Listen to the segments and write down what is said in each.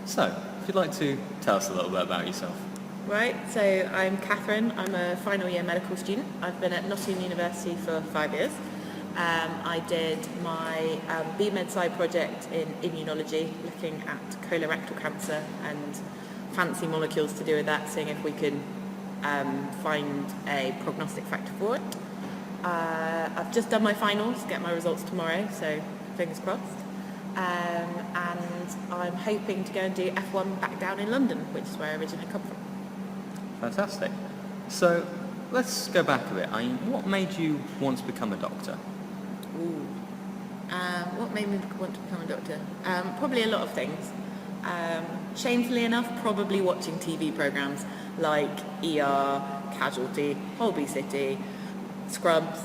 So, if you'd like to tell us a little bit about yourself. Right, so I'm Catherine. I'm a final year medical student. I've been at Nottingham University for 5 years. I did my BMed side project in immunology, looking at colorectal cancer and fancy molecules to do with that, seeing if we can find a prognostic factor for it. I've just done my finals, get my results tomorrow, so fingers crossed. And I'm hoping to go and do F1 back down in London, which is where I originally come from. Fantastic. So, let's go back a bit. What made you want to become a doctor? Ooh. What made me want to become a doctor? Probably a lot of things. Shamefully enough, probably watching TV programmes like ER, Casualty, Holby City, Scrubs,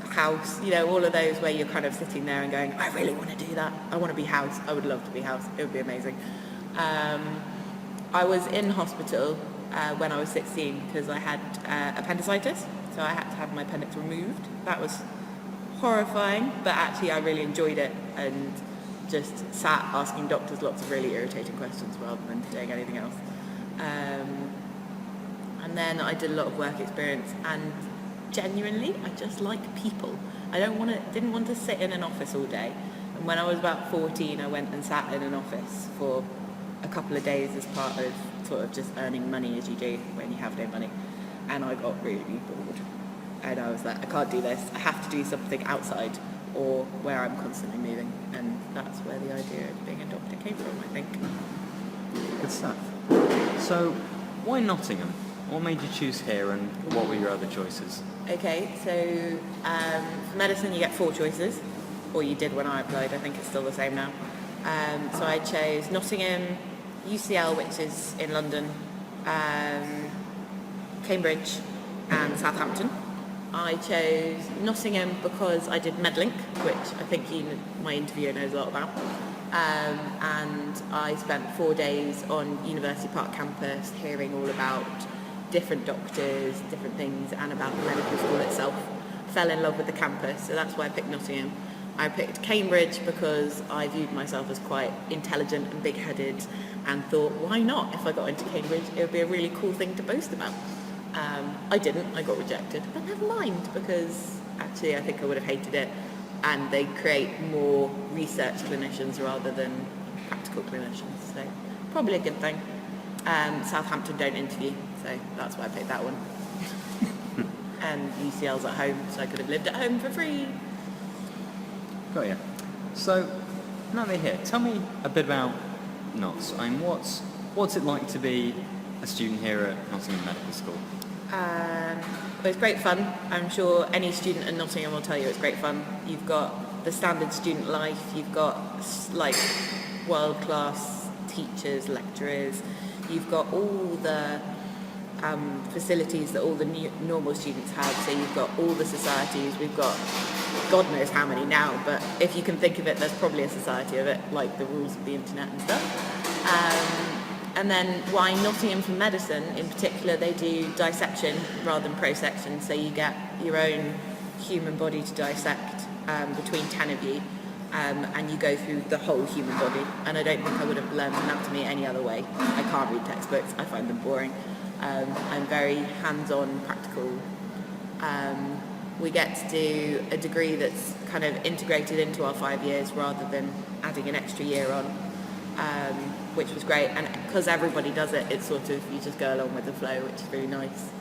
House, all of those where you're kind of sitting there and going, I really want to do that. I want to be House. I would love to be House. It would be amazing. I was in hospital when I was 16 because I had appendicitis, so I had to have my appendix removed. That was horrifying, but actually I really enjoyed it and just sat asking doctors lots of really irritating questions rather than doing anything else. And then I did a lot of work experience, and genuinely I just like people. I didn't want to sit in an office all day. And when I was about 14, I went and sat in an office for a couple of days as part of sort of just earning money as you do when you have no money. And I got really bored. And I was like, I can't do this. I have to do something outside or where I'm constantly moving. And that's where the idea of being a doctor came from, I think. Good stuff. So, why Nottingham? What made you choose here, and what were your other choices? Okay, so for medicine you get 4 choices, or you did when I applied. I think it's still the same now. So I chose Nottingham, UCL, which is in London, Cambridge and Southampton. I chose Nottingham because I did Medlink, which I think my interviewer knows a lot about. And I spent 4 days on University Park campus hearing all about different doctors, different things, and about the medical school itself. Fell in love with the campus, so that's why I picked Nottingham. I picked Cambridge because I viewed myself as quite intelligent and big-headed and thought, why not? If I got into Cambridge, it would be a really cool thing to boast about. I didn't, I got rejected, but never mind, because actually I think I would have hated it, and they create more research clinicians rather than practical clinicians, so probably a good thing. Southampton don't interview, so that's why I picked that one. And UCL's at home, so I could have lived at home for free. Got you. So, now they're here, tell me a bit about Notts. What's it like to be a student here at Nottingham Medical School? Well, it's great fun. I'm sure any student at Nottingham will tell you it's great fun. You've got the standard student life, you've got like world-class teachers, lecturers, you've got all the facilities that all the normal students have. So you've got all the societies, we've got God knows how many now, but if you can think of it, there's probably a society of it, like the rules of the internet and stuff. And then why Nottingham for medicine in particular, they do dissection rather than prosection, so you get your own human body to dissect between 10 of you, and you go through the whole human body. And I don't think I would have learned anatomy any other way. I can't read textbooks, I find them boring. I'm very hands-on, practical. We get to do a degree that's kind of integrated into our 5 years rather than adding an extra year on, which was great. And because everybody does it, it's sort of, you just go along with the flow, which is really nice.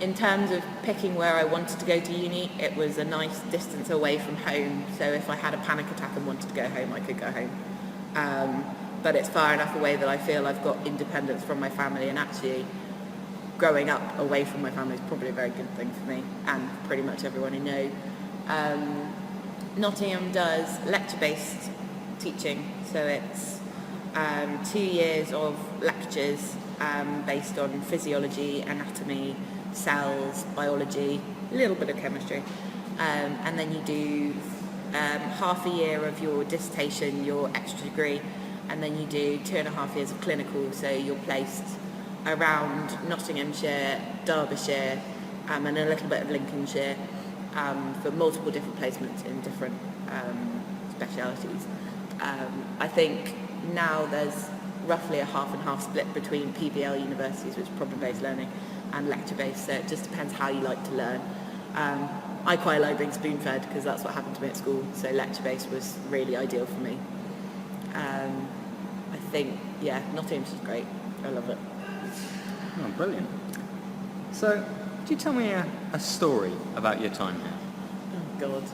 In terms of picking where I wanted to go to uni, it was a nice distance away from home, so if I had a panic attack and wanted to go home, I could go home. But it's far enough away that I feel I've got independence from my family, and actually growing up away from my family is probably a very good thing for me and pretty much everyone I know. Nottingham does lecture-based teaching, so it's 2 years of lectures based on physiology, anatomy, cells, biology, a little bit of chemistry, and then you do half a year of your dissertation, your extra degree, and then you do 2.5 years of clinical, so you're placed around Nottinghamshire, Derbyshire, and a little bit of Lincolnshire for multiple different placements in different specialities. I think now there's roughly a half and half split between PBL universities, which is problem-based learning, and lecture-based, so it just depends how you like to learn. I quite like being spoon-fed because that's what happened to me at school, so lecture-based was really ideal for me. I think, yeah, Nottingham's is great. I love it. Oh, brilliant. So, could you tell me a story about your time here? Oh, God.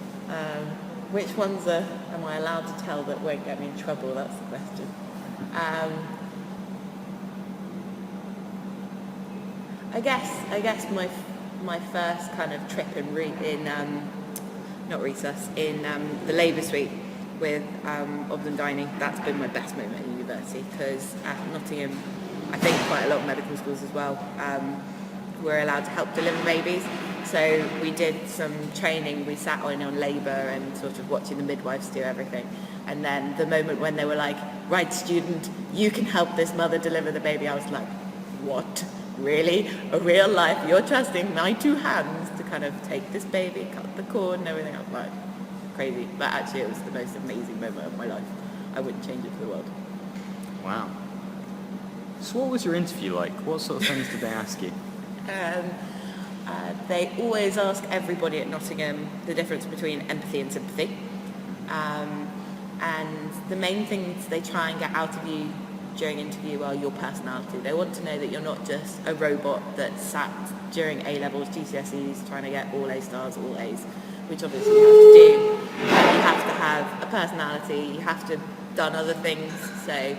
Which ones am I allowed to tell that won't get me in trouble? That's the question. I guess my first kind of trip in the Labour Suite with Ogden Diney, that's been my best moment at university, because at Nottingham, I think quite a lot of medical schools as well, we're allowed to help deliver babies. So we did some training, we sat on labour and sort of watching the midwives do everything. And then the moment when they were like, right, student, you can help this mother deliver the baby, I was like, what? Really? A real life? You're trusting my two hands to kind of take this baby, cut the cord and everything? I was like, crazy. But actually it was the most amazing moment of my life. I wouldn't change it for the world. Wow. So what was your interview like? What sort of things did they ask you? They always ask everybody at Nottingham the difference between empathy and sympathy. And the main things they try and get out of you during interview are your personality. They want to know that you're not just a robot that sat during A-levels, GCSEs, trying to get all A stars, all A's, which obviously you have to do. You have to have a personality, you have to have done other things. So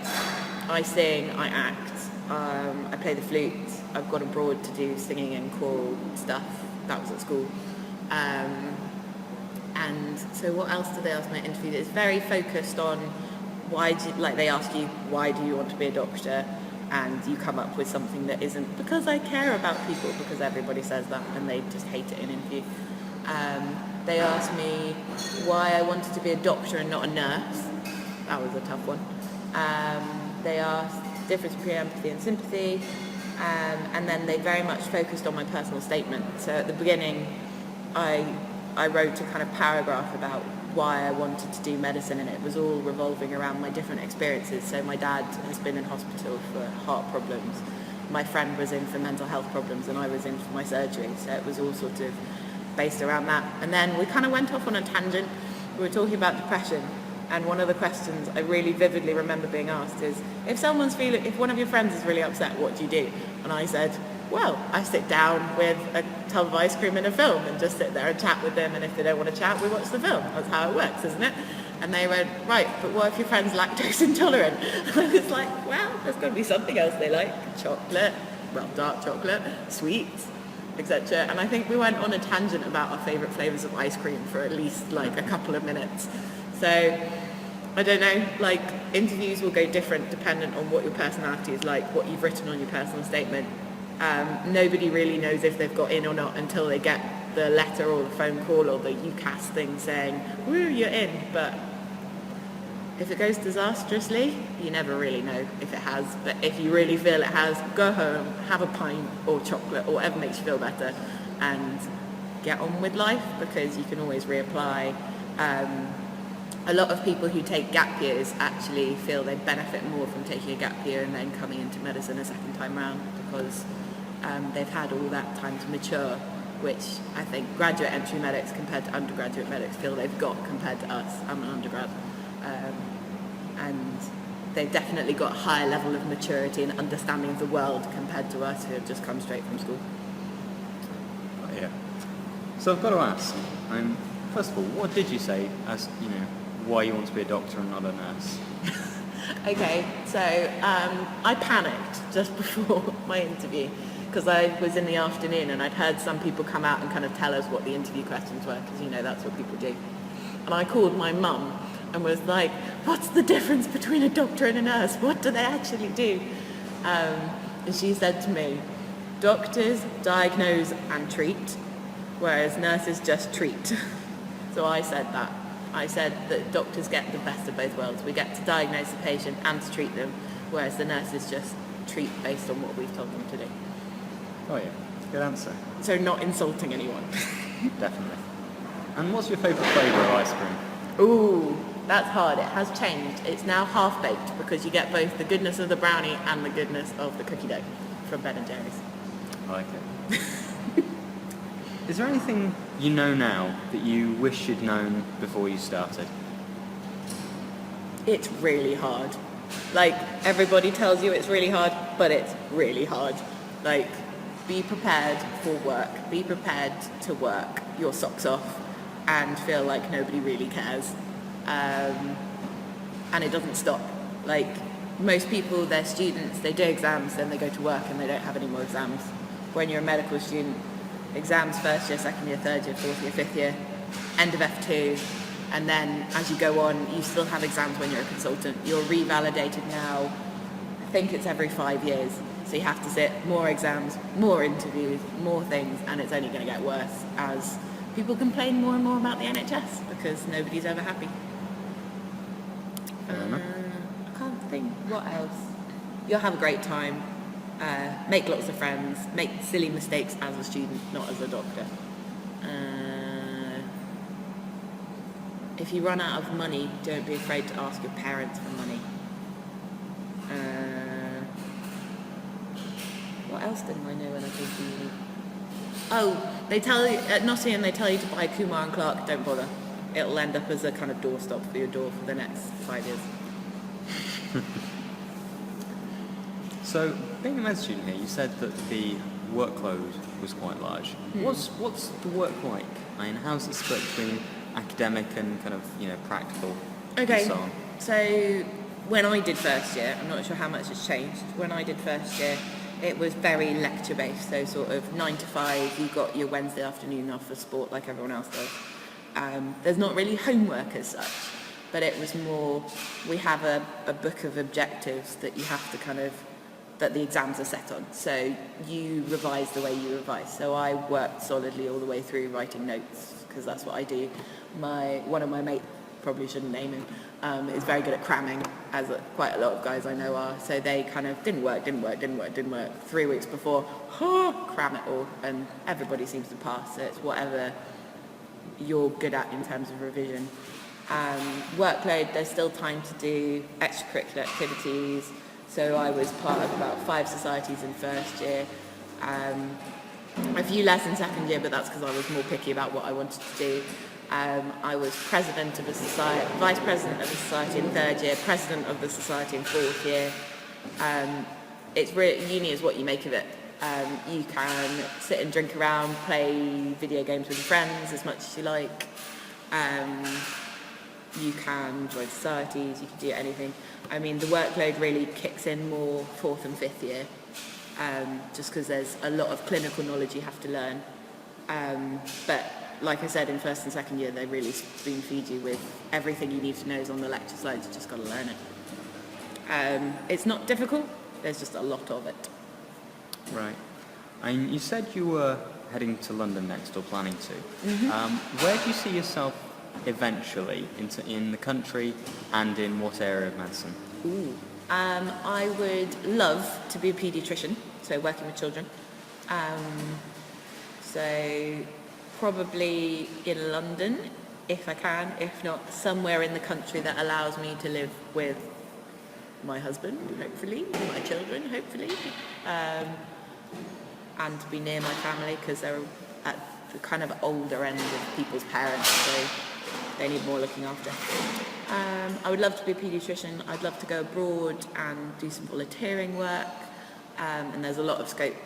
I sing, I act, I play the flute, I've gone abroad to do singing and choral stuff. That was at school. And so what else do they ask in my interview? It's very focused on they ask you, why do you want to be a doctor? And you come up with something that isn't, because I care about people, because everybody says that and they just hate it in interview. They asked me why I wanted to be a doctor and not a nurse. That was a tough one. They asked the difference between empathy and sympathy. And then they very much focused on my personal statement. So at the beginning, I wrote a kind of paragraph about why I wanted to do medicine, and it was all revolving around my different experiences. So my dad has been in hospital for heart problems. My friend was in for mental health problems, and I was in for my surgery. So it was all sort of based around that. And then we kind of went off on a tangent. We were talking about depression. And one of the questions I really vividly remember being asked is, if one of your friends is really upset, what do you do? And I said, well, I sit down with a tub of ice cream and a film and just sit there and chat with them, and if they don't want to chat, we watch the film. That's how it works, isn't it? And they went, right, but what if your friend's lactose intolerant? And I was like, well, there's got to be something else they like. Chocolate, well, dark chocolate, sweets, etc. And I think we went on a tangent about our favourite flavours of ice cream for at least like a couple of minutes. So, I don't know, like, interviews will go different dependent on what your personality is like, what you've written on your personal statement. Nobody really knows if they've got in or not until they get the letter or the phone call or the UCAS thing saying, woo, you're in. But if it goes disastrously, you never really know if it has. But if you really feel it has, go home, have a pint or chocolate or whatever makes you feel better and get on with life, because you can always reapply. A lot of people who take gap years actually feel they benefit more from taking a gap year and then coming into medicine a second time round, because they've had all that time to mature, which I think graduate entry medics compared to undergraduate medics feel they've got compared to us. I'm an undergrad. And they've definitely got a higher level of maturity and understanding of the world compared to us who have just come straight from school. Yeah. So I've got to ask, first of all, what did you say as, why you want to be a doctor and not a nurse? Okay, so I panicked just before my interview because I was in the afternoon and I'd heard some people come out and kind of tell us what the interview questions were, because that's what people do. And I called my mum and was like, what's the difference between a doctor and a nurse? What do they actually do? And she said to me, doctors diagnose and treat, whereas nurses just treat. So I said that. I said that doctors get the best of both worlds. We get to diagnose the patient and to treat them, whereas the nurses just treat based on what we've told them to do. Oh yeah, good answer. So not insulting anyone. Definitely. And what's your favourite flavour of ice cream? Ooh, That's hard. It has changed. It's now half-baked because you get both the goodness of the brownie and the goodness of the cookie dough from Ben & Jerry's. I like it. Is there anything you know now that you wish you'd known before you started? It's really hard. Like, everybody tells you it's really hard, but it's really hard. Like, be prepared for work. Be prepared to work your socks off and feel like nobody really cares. And it doesn't stop. Like, most people, they're students, they do exams, then they go to work and they don't have any more exams. When you're a medical student, exams first year, second year, third year, fourth year, fifth year, end of F2, and then as you go on, you still have exams when you're a consultant. You're revalidated now, I think it's every 5 years. So you have to sit more exams, more interviews, more things, and it's only going to get worse as people complain more and more about the NHS because nobody's ever happy. I can't think what else. You'll have a great time. Make lots of friends. Make silly mistakes as a student, not as a doctor. If you run out of money, don't be afraid to ask your parents for money. What else didn't I know when I came to uni? Oh, they tell you at Nottingham, they tell you to buy Kumar and Clark. Don't bother. It'll end up as a kind of doorstop for your door for the next 5 years. So, being a med student here, you said that the workload was quite large. What's the work like? I mean, how's it split between academic and kind of, practical Okay, and so on? so when I did first year, I'm not sure how much it's changed. When I did first year, it was very lecture based, so sort of 9 to 5, you got your Wednesday afternoon off for sport like everyone else does. There's not really homework as such, but it was more, we have a book of objectives that you have to that the exams are set on. So you revise the way you revise. So I worked solidly all the way through writing notes, because that's what I do. One of my mates, probably shouldn't name him, is very good at cramming, as quite a lot of guys I know are. So they kind of didn't work. 3 weeks before, cram it all, and everybody seems to pass. So it's whatever you're good at in terms of revision. Workload, there's still time to do extracurricular activities. So I was part of about 5 societies in first year, a few less in second year, but that's because I was more picky about what I wanted to do. I was president of a society, vice president of a society in third year, president of the society in fourth year. It's really, uni is what you make of it. You can sit and drink around, play video games with your friends as much as you like. You can join societies, you can do anything. I mean, the workload really kicks in more fourth and fifth year, just because there's a lot of clinical knowledge you have to learn. But like I said, in first and second year, they really spoon feed you with everything you need to know is on the lecture slides, you just got to learn it. It's not difficult, there's just a lot of it. Right. And you said you were heading to London next, or planning to. Mm-hmm. Where do you see yourself eventually, in the country, and in what area of medicine? I would love to be a paediatrician, so working with children. So probably in London, if I can, if not somewhere in the country that allows me to live with my husband, hopefully, my children, hopefully, and to be near my family, because they're at the kind of older end of people's parents, so they need more looking after. I would love to be a paediatrician. I'd love to go abroad and do some volunteering work, and there's a lot of scope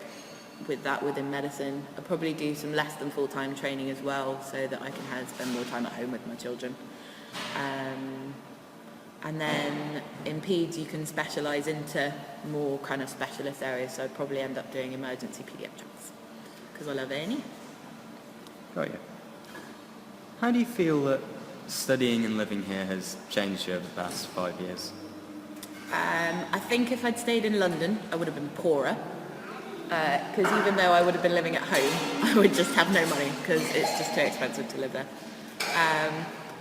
with that within medicine. I'll probably do some less than full-time training as well, so that I can spend more time at home with my children. And then in peds you can specialise into more kind of specialist areas, so I'd probably end up doing emergency paediatrics, because I love A&E. Got you. How do you feel that studying and living here has changed you over the past 5 years? I think if I'd stayed in London, I would have been poorer, because even though I would have been living at home, I would just have no money, because it's just too expensive to live there.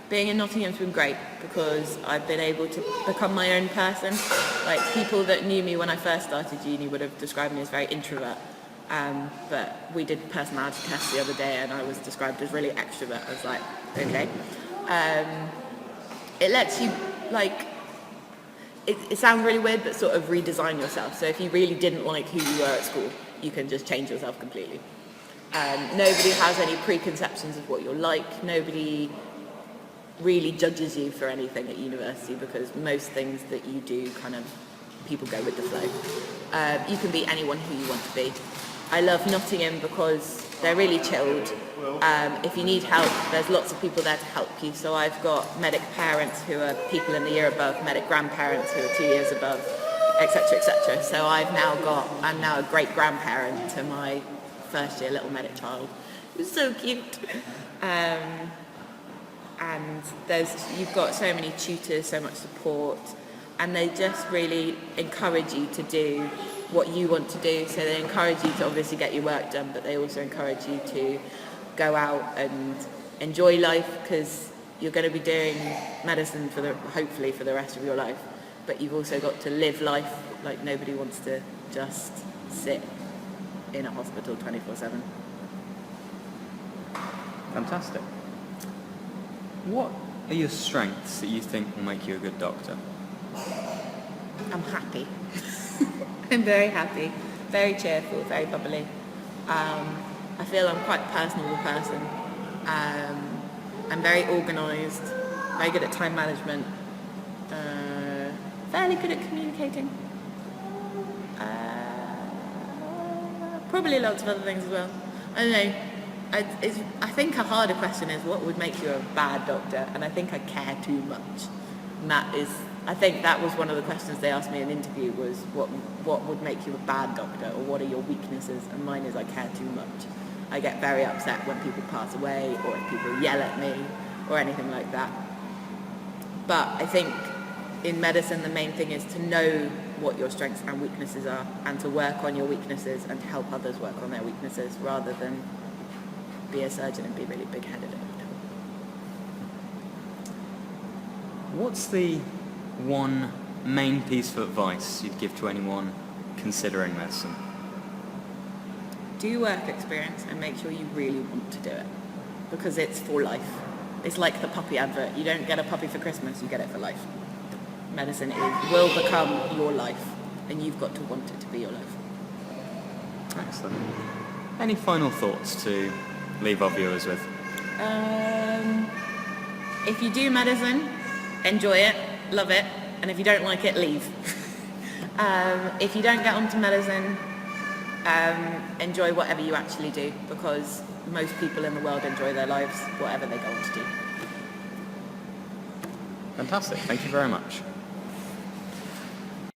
Being in Nottingham's been great, because I've been able to become my own person. Like, people that knew me when I first started uni would have described me as very introvert. But we did personality tests the other day and I was described as really extrovert. I was like, okay. it lets you, like, it sounds really weird, but sort of redesign yourself. So if you really didn't like who you were at school, you can just change yourself completely. Nobody has any preconceptions of what you're like. Nobody really judges you for anything at university, because most things that you do kind of, people go with the flow. You can be anyone who you want to be. I love Nottingham because they're really chilled. If you need help, there's lots of people there to help you. So I've got medic parents who are people in the year above, medic grandparents who are 2 years above, etc., etc. So I'm now a great grandparent to my first year little medic child. It was so cute. And you've got so many tutors, so much support, and they just really encourage you to do what you want to do. So they encourage you to obviously get your work done, but they also encourage you to go out and enjoy life, because you're going to be doing medicine hopefully for the rest of your life, but you've also got to live life. Like, nobody wants to just sit in a hospital 24/7. Fantastic. What are your strengths that you think will make you a good doctor? I'm happy. I'm very happy, very cheerful, very bubbly. I feel I'm quite a personable person. I'm very organised, very good at time management, fairly good at communicating. Probably lots of other things as well. I don't know. I think a harder question is, what would make you a bad doctor? And I think I care too much. And I think that was one of the questions they asked me in an interview, was what would make you a bad doctor, or what are your weaknesses? And mine is, I care too much. I get very upset when people pass away, or if people yell at me, or anything like that. But I think in medicine the main thing is to know what your strengths and weaknesses are, and to work on your weaknesses and help others work on their weaknesses, rather than be a surgeon and be really big-headed. What's the one main piece of advice you'd give to anyone considering medicine? Do work experience and make sure you really want to do it, because it's for life. It's like the puppy advert. You don't get a puppy for Christmas, you get it for life. Medicine will become your life, and you've got to want it to be your life. Excellent. Any final thoughts to leave our viewers with? If you do medicine, enjoy it, love it, and if you don't like it, leave. If you don't get onto medicine, enjoy whatever you actually do, because most people in the world enjoy their lives, whatever they go on to do. Fantastic. Thank you very much.